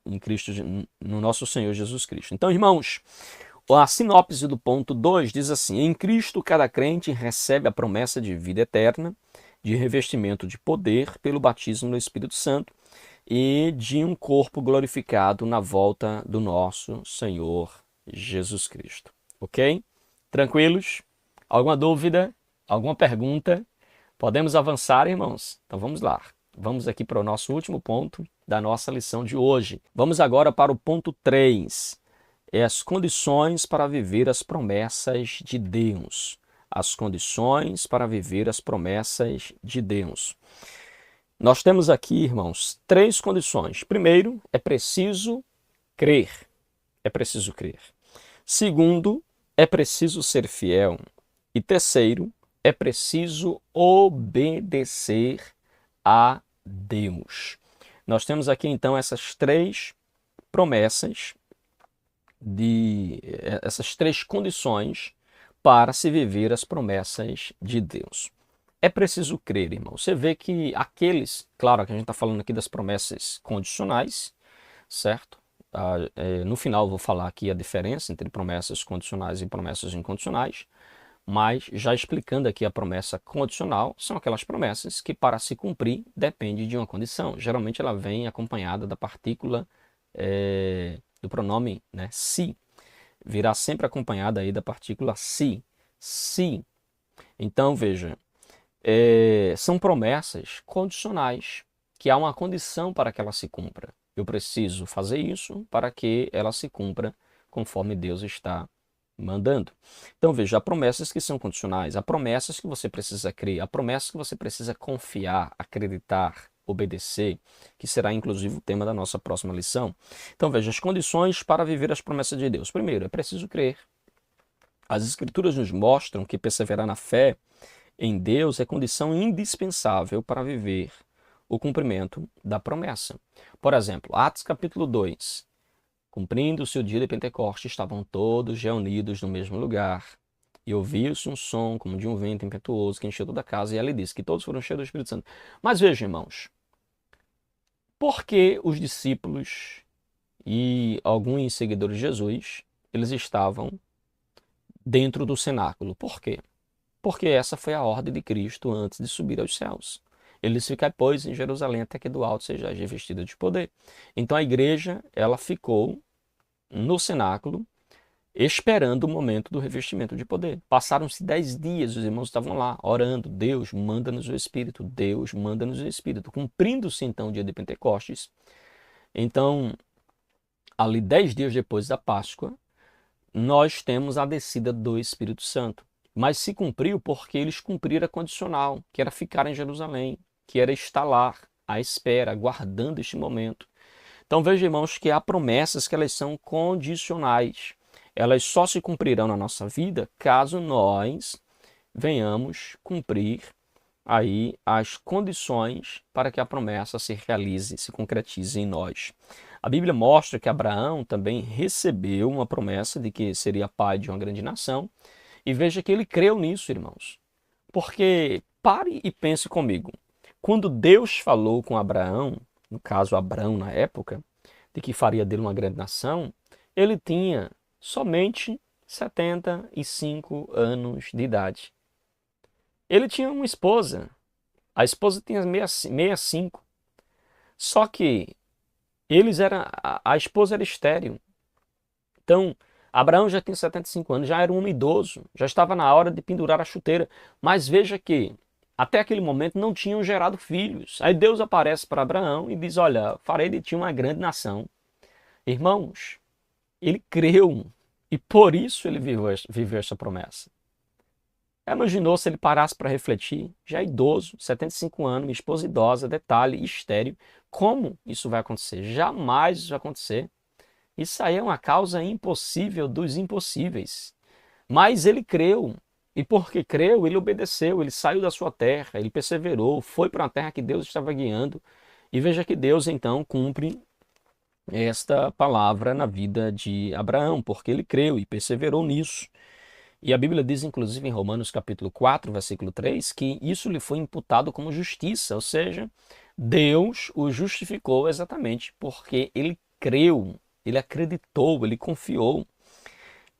no nosso Senhor Jesus Cristo. Então, irmãos, a sinopse do ponto 2 diz assim, em Cristo cada crente recebe a promessa de vida eterna, de revestimento de poder pelo batismo no Espírito Santo e de um corpo glorificado na volta do nosso Senhor Jesus Cristo. Ok? Tranquilos? Alguma dúvida? Alguma pergunta? Podemos avançar, irmãos? Então vamos lá. Vamos aqui para o nosso último ponto da nossa lição de hoje. Vamos agora para o ponto 3. As condições para viver as promessas de Deus. As condições para viver as promessas de Deus. Nós temos aqui, irmãos, 3 condições. Primeiro, é preciso crer. É preciso crer. Segundo, é preciso ser fiel. E terceiro, é preciso obedecer a Deus. Nós temos aqui então essas 3 promessas, essas 3 condições para se viver as promessas de Deus. É preciso crer, irmão. Você vê que claro que a gente está falando aqui das promessas condicionais, certo? No final eu vou falar aqui a diferença entre promessas condicionais e promessas incondicionais, mas já explicando aqui a promessa condicional, são aquelas promessas que para se cumprir depende de uma condição. Geralmente ela vem acompanhada da partícula do pronome, né, se. virá sempre acompanhada aí da partícula se. Se. Então, veja, são promessas condicionais, que há uma condição para que ela se cumpra. Eu preciso fazer isso para que ela se cumpra conforme Deus está mandando. Então, veja, há promessas que são condicionais, há promessas que você precisa crer, há promessas que você precisa confiar, acreditar, obedecer, que será inclusive o tema da nossa próxima lição. Então, veja, as condições para viver as promessas de Deus. Primeiro, é preciso crer. As Escrituras nos mostram que perseverar na fé em Deus é condição indispensável para viver o cumprimento da promessa. Por exemplo, Atos capítulo 2. Cumprindo-se o dia de Pentecostes, estavam todos reunidos no mesmo lugar. E ouviu-se um som como de um vento impetuoso que encheu toda a casa. E ali diz que todos foram cheios do Espírito Santo. Mas vejam, irmãos, por que os discípulos e alguns seguidores de Jesus, eles estavam dentro do cenáculo? Por quê? Porque essa foi a ordem de Cristo antes de subir aos céus. Eles ficam, pois, em Jerusalém até que do alto seja revestido de poder. Então a igreja, ela ficou no cenáculo, esperando o momento do revestimento de poder. Passaram-se 10 dias, os irmãos estavam lá, orando, Deus manda-nos o Espírito, Deus manda-nos o Espírito. Cumprindo-se então o dia de Pentecostes, então, ali 10 dias depois da Páscoa, nós temos a descida do Espírito Santo. Mas se cumpriu porque eles cumpriram a condicional, que era ficar em Jerusalém, que era estar lá, à espera, aguardando este momento. Então veja, irmãos, que há promessas que elas são condicionais. Elas só se cumprirão na nossa vida caso nós venhamos cumprir aí as condições para que a promessa se realize, se concretize em nós. A Bíblia mostra que Abraão também recebeu uma promessa de que seria pai de uma grande nação. E veja que ele creu nisso, irmãos. Porque, pare e pense comigo. Quando Deus falou com Abraão, no caso Abrão na época, de que faria dele uma grande nação, ele tinha somente 75 anos de idade. Ele tinha uma esposa. A esposa tinha 65. Só que a esposa era estéril. Então, Abraão já tinha 75 anos, já era um homem idoso, já estava na hora de pendurar a chuteira. Mas veja que, até aquele momento, não tinham gerado filhos. Aí Deus aparece para Abraão e diz, olha, farei de ti uma grande nação. Irmãos, ele creu e por isso ele viveu essa promessa. Imaginou se ele parasse para refletir, já idoso, 75 anos, minha esposa idosa, detalhe, estéril. Como isso vai acontecer? Jamais isso vai acontecer. Isso aí é uma causa impossível dos impossíveis. Mas ele creu. E porque creu, ele obedeceu, ele saiu da sua terra, ele perseverou, foi para a terra que Deus estava guiando. E veja que Deus então cumpre esta palavra na vida de Abraão, porque ele creu e perseverou nisso. E a Bíblia diz, inclusive, em Romanos capítulo 4, versículo 3, que isso lhe foi imputado como justiça, ou seja, Deus o justificou exatamente porque ele creu, ele acreditou, ele confiou.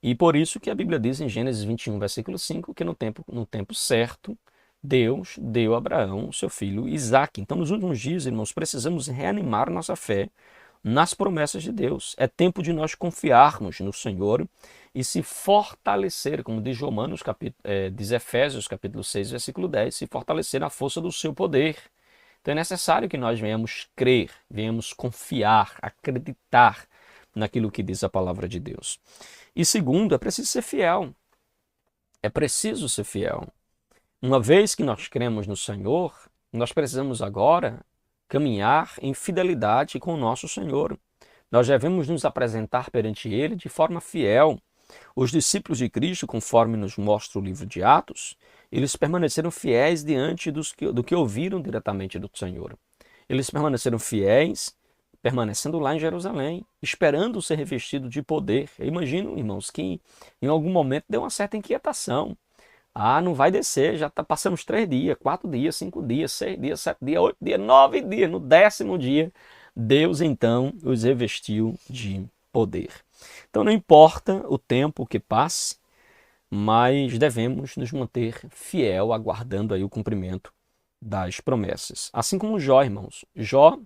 E por isso que a Bíblia diz em Gênesis 21, versículo 5, que no tempo certo, Deus deu a Abraão o seu filho Isaque. Então, nos últimos dias, irmãos, precisamos reanimar nossa fé nas promessas de Deus. É tempo de nós confiarmos no Senhor e se fortalecer, como diz Efésios capítulo 6, versículo 10, se fortalecer na força do seu poder. Então é necessário que nós venhamos crer, venhamos confiar, acreditar naquilo que diz a palavra de Deus. E segundo, é preciso ser fiel. É preciso ser fiel. Uma vez que nós cremos no Senhor, nós precisamos agora caminhar em fidelidade com o nosso Senhor. Nós devemos nos apresentar perante Ele de forma fiel. Os discípulos de Cristo, conforme nos mostra o livro de Atos, eles permaneceram fiéis diante do que ouviram diretamente do Senhor. Eles permaneceram fiéis, permanecendo lá em Jerusalém, esperando ser revestido de poder. Eu imagino, irmãos, que em algum momento deu uma certa inquietação. Não vai descer, já está passando os 3 dias, 4 dias, 5 dias, 6 dias, 7 dias, 8 dias, 9 dias. No 10º dia, Deus então os revestiu de poder. Então não importa o tempo que passe, mas devemos nos manter fiel, aguardando aí o cumprimento das promessas. Assim como Jó, irmãos. Jó,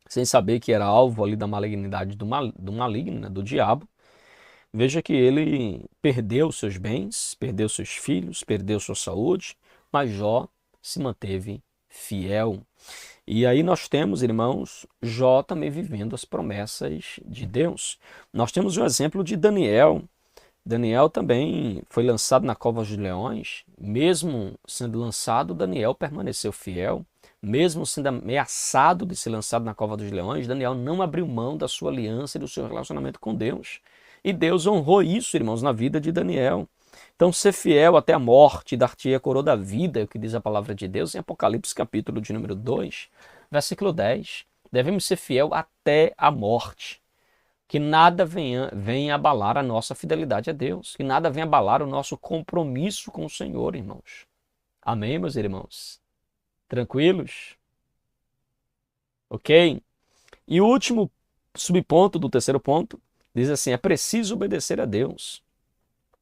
sem saber que era alvo ali da malignidade do maligno, né, do diabo, Veja que ele perdeu seus bens, perdeu seus filhos, perdeu sua saúde, mas Jó se manteve fiel. E aí nós temos, irmãos, Jó também vivendo as promessas de Deus. Nós temos um exemplo de Daniel. Daniel também foi lançado na cova dos leões. Mesmo sendo lançado, Daniel permaneceu fiel. Mesmo sendo ameaçado de ser lançado na cova dos leões, Daniel não abriu mão da sua aliança e do seu relacionamento com Deus. E Deus honrou isso, irmãos, na vida de Daniel. Então, ser fiel até a morte, dar-te a coroa da vida, é o que diz a palavra de Deus em Apocalipse, capítulo de número 2, versículo 10. Devemos ser fiel até a morte. Que nada venha abalar a nossa fidelidade a Deus. Que nada venha abalar o nosso compromisso com o Senhor, irmãos. Amém, meus irmãos? Tranquilos? Ok? E o último subponto do terceiro ponto diz assim: é preciso obedecer a Deus.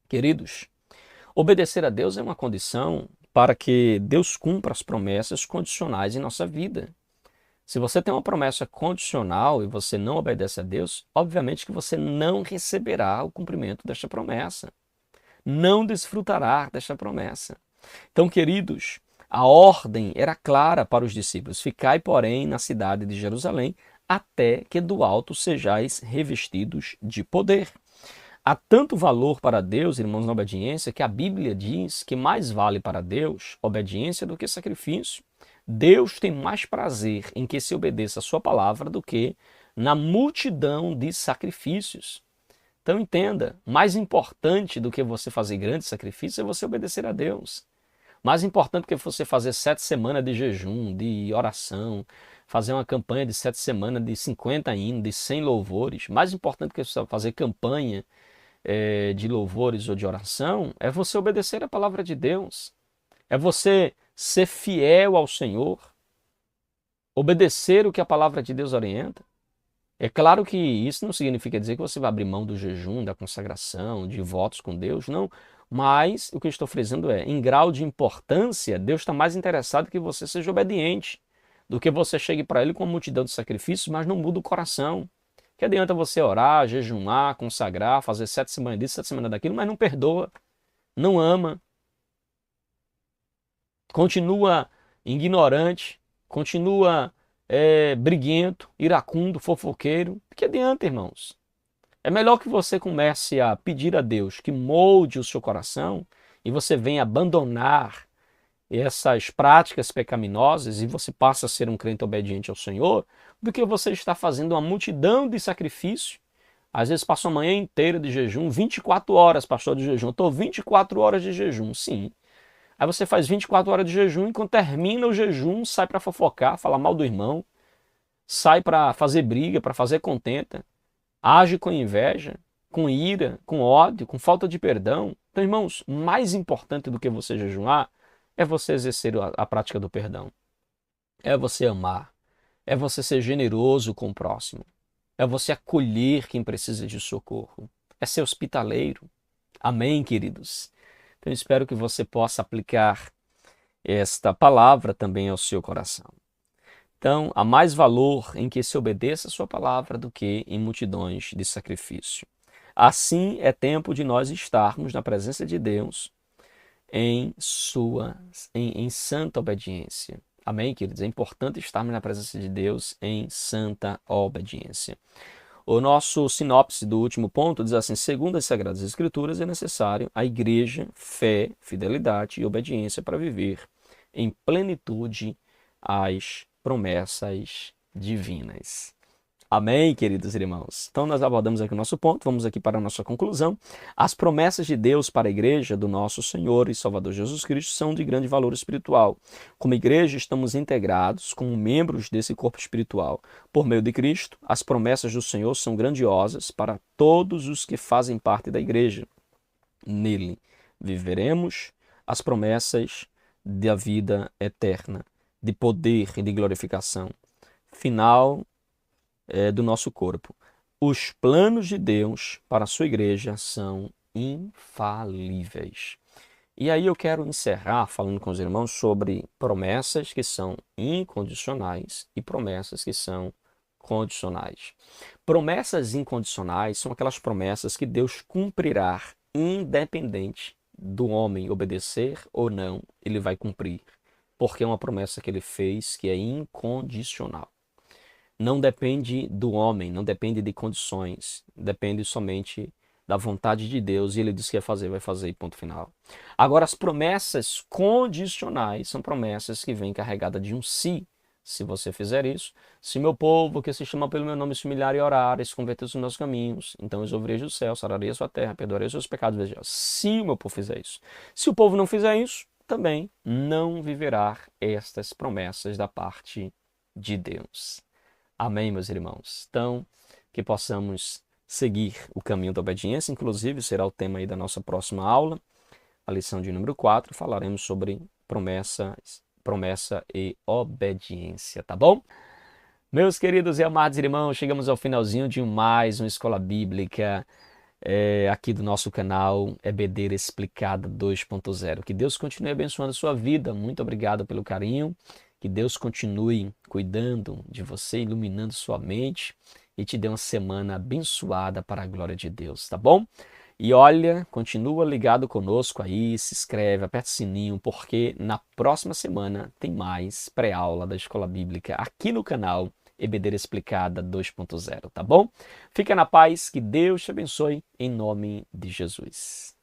Queridos, obedecer a Deus é uma condição para que Deus cumpra as promessas condicionais em nossa vida. Se você tem uma promessa condicional e você não obedece a Deus, obviamente que você não receberá o cumprimento desta promessa. Não desfrutará desta promessa. Então, queridos, a ordem era clara para os discípulos: ficai, porém, na cidade de Jerusalém, até que do alto sejais revestidos de poder. Há tanto valor para Deus, irmãos, na obediência, que a Bíblia diz que mais vale para Deus obediência do que sacrifício. Deus tem mais prazer em que se obedeça a sua palavra do que na multidão de sacrifícios. Então entenda, mais importante do que você fazer grandes sacrifícios é você obedecer a Deus. Mais importante do que você fazer 7 semanas de jejum, de oração, fazer uma campanha de 7 semanas de 50 hinos, de 100 louvores. Mais importante do que você fazer campanha de louvores ou de oração é você obedecer a palavra de Deus. É você ser fiel ao Senhor, obedecer o que a palavra de Deus orienta. É claro que isso não significa dizer que você vai abrir mão do jejum, da consagração, de votos com Deus, não. Mas o que eu estou frisando é, em grau de importância, Deus está mais interessado que você seja obediente do que você chegue para Ele com uma multidão de sacrifícios, mas não muda o coração. Que adianta você orar, jejumar, consagrar, fazer 7 semanas disso, 7 semanas daquilo, mas não perdoa, não ama, continua ignorante, continua briguento, iracundo, fofoqueiro. Que adianta, irmãos? É melhor que você comece a pedir a Deus que molde o seu coração e você venha abandonar essas práticas pecaminosas e você passa a ser um crente obediente ao Senhor, do que você está fazendo uma multidão de sacrifício. Às vezes passa a manhã inteira de jejum, 24 horas, pastor, de jejum. Eu estou 24 horas de jejum, sim. Aí você faz 24 horas de jejum e quando termina o jejum, sai para fofocar, falar mal do irmão, sai para fazer briga, para fazer contenta, age com inveja, com ira, com ódio, com falta de perdão. Então, irmãos, mais importante do que você jejuar é você exercer a prática do perdão. É você amar. É você ser generoso com o próximo. É você acolher quem precisa de socorro. É ser hospitaleiro. Amém, queridos? Então, espero que você possa aplicar esta palavra também ao seu coração. Então, há mais valor em que se obedeça a sua palavra do que em multidões de sacrifício. Assim, é tempo de nós estarmos na presença de Deus em santa obediência. Amém, queridos? É importante estarmos na presença de Deus em santa obediência. O nosso sinopse do último ponto diz assim: segundo as Sagradas Escrituras, é necessário a igreja, fé, fidelidade e obediência para viver em plenitude as promessas divinas. Amém, queridos irmãos? Então nós abordamos aqui o nosso ponto, vamos aqui para a nossa conclusão. As promessas de Deus para a igreja do nosso Senhor e Salvador Jesus Cristo são de grande valor espiritual. Como igreja, estamos integrados como membros desse corpo espiritual. Por meio de Cristo, as promessas do Senhor são grandiosas para todos os que fazem parte da igreja. Nele viveremos as promessas da vida eterna, de poder e de glorificação final do nosso corpo. Os planos de Deus para a sua igreja são infalíveis. E aí eu quero encerrar falando com os irmãos sobre promessas que são incondicionais e promessas que são condicionais. Promessas incondicionais são aquelas promessas que Deus cumprirá, independente do homem obedecer ou não, ele vai cumprir, porque é uma promessa que ele fez que é incondicional. Não depende do homem, não depende de condições, depende somente da vontade de Deus, e ele diz que vai fazer, ponto final. Agora, as promessas condicionais são promessas que vêm carregadas de um se você fizer isso. Se meu povo, que se chama pelo meu nome, se humilhar e orar, e se converter dos meus caminhos, então eu ouvirei do céu, sararei a sua terra, perdoarei os seus pecados. Veja, se o meu povo fizer isso. Se o povo não fizer isso, também não viverá estas promessas da parte de Deus. Amém, meus irmãos? Então, que possamos seguir o caminho da obediência, inclusive será o tema aí da nossa próxima aula, a lição de número 4, falaremos sobre promessa e obediência, tá bom? Meus queridos e amados irmãos, chegamos ao finalzinho de mais uma Escola Bíblica aqui do nosso canal EBD Explicada 2.0. Que Deus continue abençoando a sua vida. Muito obrigado pelo carinho. Que Deus continue cuidando de você, iluminando sua mente e te dê uma semana abençoada para a glória de Deus, tá bom? E olha, continua ligado conosco aí, se inscreve, aperta o sininho, porque na próxima semana tem mais pré-aula da Escola Bíblica aqui no canal EBD Explicada 2.0, tá bom? Fica na paz, que Deus te abençoe, em nome de Jesus.